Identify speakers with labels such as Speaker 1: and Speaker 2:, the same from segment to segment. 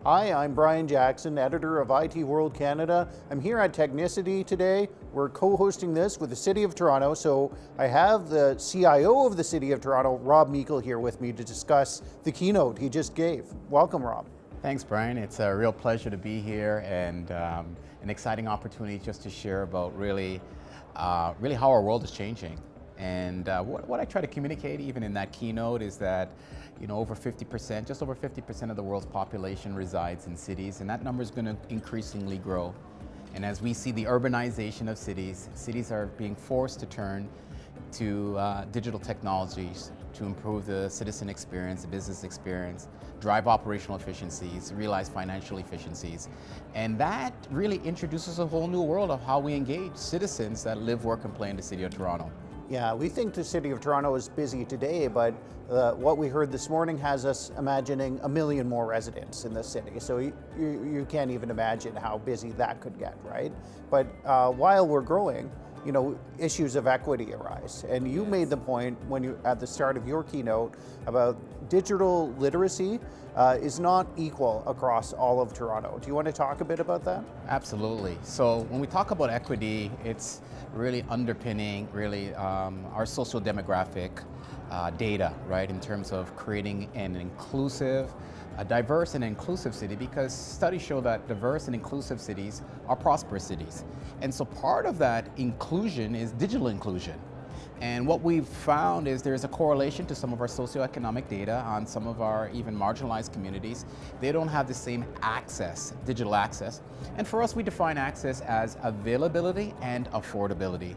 Speaker 1: Hi, I'm Brian Jackson, editor of IT World Canada. I'm here at Technicity today. We're co-hosting this with the City of Toronto, so I have the CIO of the City of Toronto, Rob Meikle, here with me to discuss the keynote he just gave. Welcome, Rob.
Speaker 2: Thanks, Brian. It's a real pleasure to be here and an exciting opportunity just to share about really how our world is changing. And what I try to communicate even in that keynote is that, over 50%, just over 50% of the world's population resides in cities, and that number is going to increasingly grow. And as we see the urbanization of cities, cities are being forced to turn to digital technologies to improve the citizen experience, the business experience, drive operational efficiencies, realize financial efficiencies. And that really introduces a whole new world of how we engage citizens that live, work, and play in the City of Toronto.
Speaker 1: Yeah, we think the City of Toronto is busy today, but what we heard this morning has us imagining 1 million more residents in the city. So you can't even imagine how busy that could get, right? But while we're growing, issues of equity arise. And you made the point at the start of your keynote about digital literacy is not equal across all of Toronto. Do you want to talk a bit about that?
Speaker 2: Absolutely. So when we talk about equity, it's really underpinning our social demographic data, right, in terms of creating an inclusive, a diverse and inclusive city, because studies show that diverse and inclusive cities are prosperous cities. And so part of that inclusion is digital inclusion. And what we've found is there's a correlation to some of our socioeconomic data on some of our even marginalized communities. They don't have the same access, digital access. And for us, we define access as availability and affordability.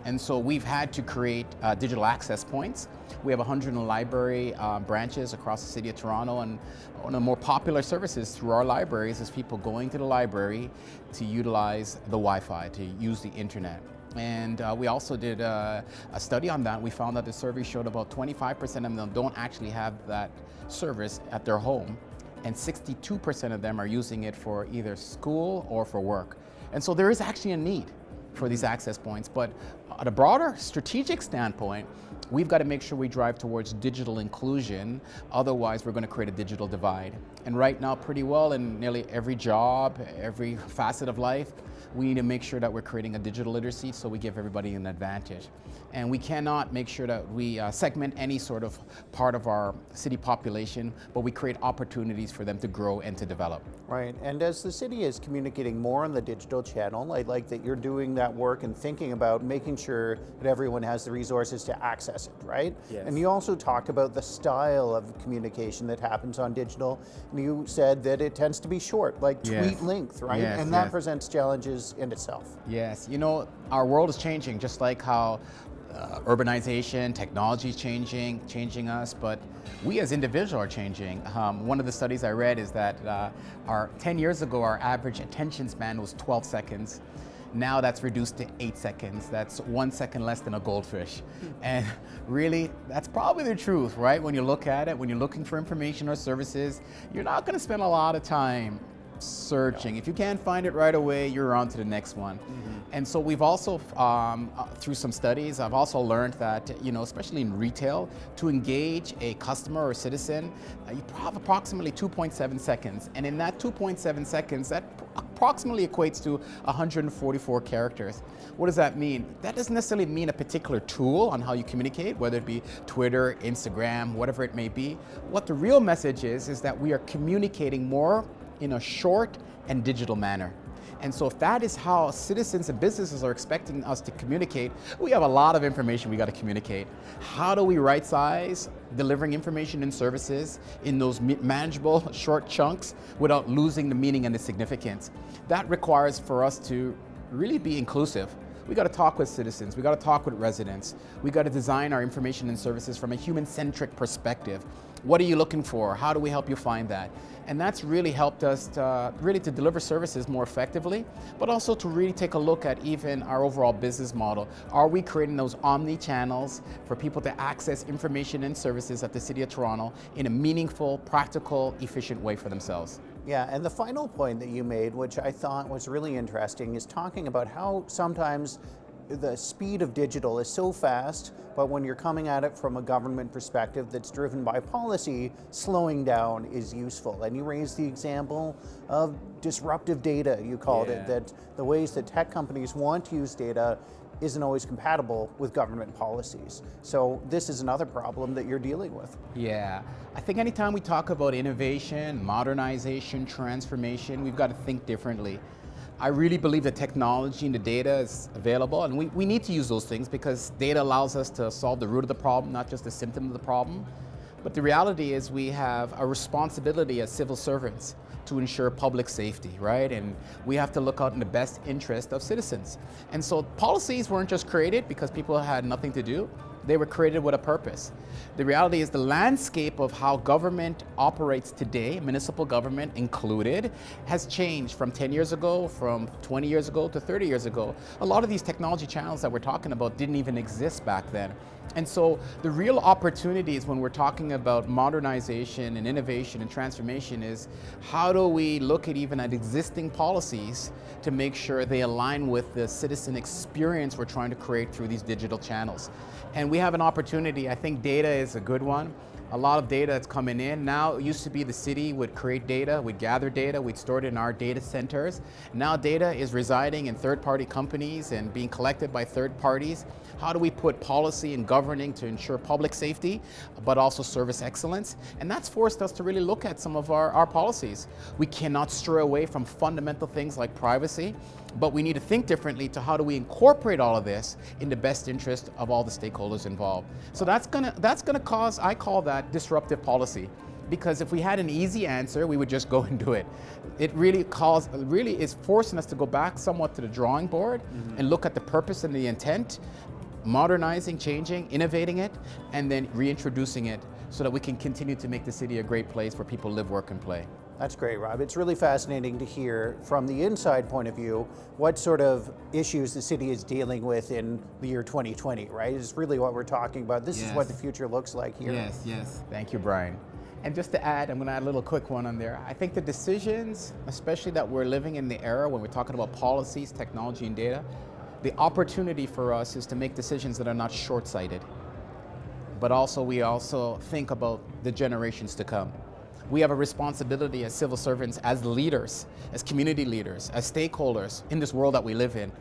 Speaker 2: And so we've had to create digital access points. We have 100 library branches across the City of Toronto, and one of the more popular services through our libraries is people going to the library to utilize the Wi-Fi, to use the internet. And we also did a study on that. We found that the survey showed about 25% of them don't actually have that service at their home, and 62% of them are using it for either school or for work. And so there is actually a need for these access points, but at a broader strategic standpoint, we've got to make sure we drive towards digital inclusion. Otherwise, we're going to create a digital divide. And right now, pretty well in nearly every job, every facet of life, we need to make sure that we're creating a digital literacy so we give everybody an advantage. And we cannot make sure that we segment any sort of part of our city population, but we create opportunities for them to grow and to develop.
Speaker 1: Right, and as the city is communicating more on the digital channel, I like that you're doing that work and thinking about making sure that everyone has the resources to access it, right?
Speaker 2: Yes.
Speaker 1: And you also talked about the style of communication that happens on digital. And you said that it tends to be short, like tweet length, right?
Speaker 2: Yes,
Speaker 1: and that presents challenges in itself.
Speaker 2: Yes, our world is changing, just like how urbanization, technology is changing us, but we as individuals are changing. One of the studies I read is that 10 years ago, our average attention span was 12 seconds. Now that's reduced to 8 seconds. That's 1 second less than a goldfish. And really, that's probably the truth, right? When you look at it, when you're looking for information or services, you're not gonna spend a lot of time searching. If you can't find it right away, you're on to the next one. And so we've also, through some studies, I've also learned that, especially in retail, to engage a customer or citizen, you have approximately 2.7 seconds. And in that 2.7 seconds, that approximately equates to 144 characters. What does that mean? That doesn't necessarily mean a particular tool on how you communicate, whether it be Twitter, Instagram, whatever it may be. What the real message is that we are communicating more in a short and digital manner. And so if that is how citizens and businesses are expecting us to communicate, we have a lot of information we got to communicate. How do we right size delivering information and services in those manageable short chunks without losing the meaning and the significance? That requires for us to really be inclusive. We got to talk with citizens, we got to talk with residents, we got to design our information and services from a human-centric perspective. What are you looking for? How do we help you find that? And that's really helped us to deliver services more effectively, but also to really take a look at even our overall business model. Are we creating those omni-channels for people to access information and services at the City of Toronto in a meaningful, practical, efficient way for themselves?
Speaker 1: Yeah, and the final point that you made, which I thought was really interesting, is talking about how sometimes the speed of digital is so fast, but when you're coming at it from a government perspective that's driven by policy, slowing down is useful. And you raised the example of disruptive data, you called it, that the ways that tech companies want to use data isn't always compatible with government policies. So this is another problem that you're dealing with.
Speaker 2: Yeah, I think anytime we talk about innovation, modernization, transformation, we've got to think differently. I really believe that technology and the data is available, and we need to use those things because data allows us to solve the root of the problem, not just the symptom of the problem. But the reality is we have a responsibility as civil servants to ensure public safety, right? And we have to look out in the best interest of citizens. And so policies weren't just created because people had nothing to do. They were created with a purpose. The reality is the landscape of how government operates today, municipal government included, has changed from 10 years ago, from 20 years ago to 30 years ago. A lot of these technology channels that we're talking about didn't even exist back then. And so the real opportunities when we're talking about modernization and innovation and transformation is how do we look at even at existing policies to make sure they align with the citizen experience we're trying to create through these digital channels. And we have an opportunity. I think data is a good one. A lot of data that's coming in. Now, it used to be the city would create data, we'd gather data, we'd store it in our data centers. Now data is residing in third-party companies and being collected by third parties. How do we put policy and governing to ensure public safety, but also service excellence? And that's forced us to really look at some of our policies. We cannot stray away from fundamental things like privacy, but we need to think differently to how do we incorporate all of this in the best interest of all the stakeholders involved. So that's gonna cause, I call that disruptive policy. Because if we had an easy answer, we would just go and do it. It really is forcing us to go back somewhat to the drawing board and look at the purpose and the intent, modernizing, changing, innovating it, and then reintroducing it so that we can continue to make the city a great place where people live, work, and play.
Speaker 1: That's great, Rob. It's really fascinating to hear from the inside point of view what sort of issues the city is dealing with in the year 2020, right? It's really what we're talking about. This is what the future looks like here.
Speaker 2: Yes. Thank you, Brian. And just to add, I'm going to add a little quick one on there. I think the decisions, especially that we're living in the era when we're talking about policies, technology, and data, the opportunity for us is to make decisions that are not short-sighted, but we also think about the generations to come. We have a responsibility as civil servants, as leaders, as community leaders, as stakeholders in this world that we live in,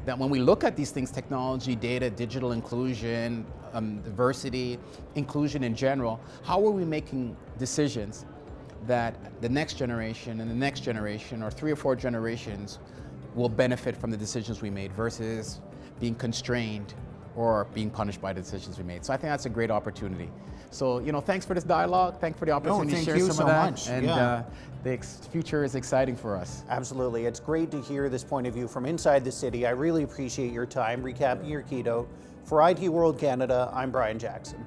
Speaker 2: that when we look at these things, technology, data, digital inclusion, diversity, inclusion in general, how are we making decisions that the next generation and the next generation or 3 or 4 generations will benefit from the decisions we made versus being constrained or being punished by the decisions we made. So I think that's a great opportunity. So, thanks for this dialogue. Thanks for the opportunity to share some of that.
Speaker 1: Much.
Speaker 2: And the future is exciting for us.
Speaker 1: Absolutely. It's great to hear this point of view from inside the city. I really appreciate your time recapping your keynote. For IT World Canada, I'm Brian Jackson.